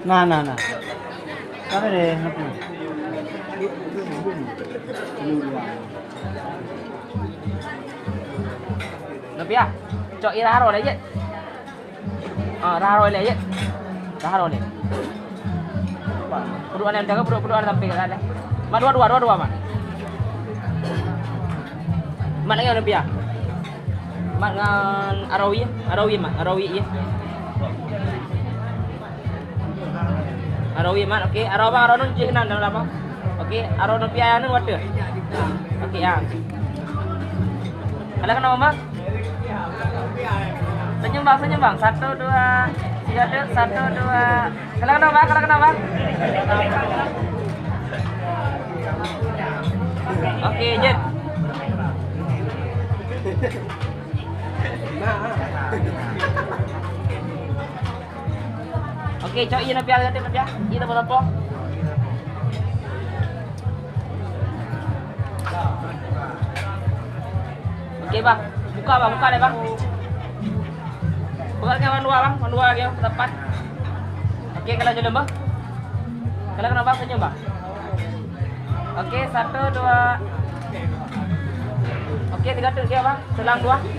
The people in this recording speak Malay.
Nah. Sampai deh. Lebih ah. Cok ira rồi đấy chứ. Ra rồi đấy chứ. Ra rồi nih. Berduaan yang jaga berduaan sampai ke sana. Mak dua mak. Mak lagi Olympia. Mak dengan Arawi mak, Arawi ya. Arawi mak, oke. Aron jinan dalam lama. Oke, Aron Olympia anu waduh. Oke ya. Kalian kenapa mak? Senyum bang. 1, 2, 3, 1, 2. Kalian kenapa? Oke, Jet. Oke, cok iya nabi ya. Iya apa? Oke, Bang. Buka deh, Bang. Buka ke man dua lagi, tepat. Oke, kalian jalan, Bang. Kalian kenapa senyum, Bang? Oke, 1, 2. Oke, 3 Bang. Selang 2.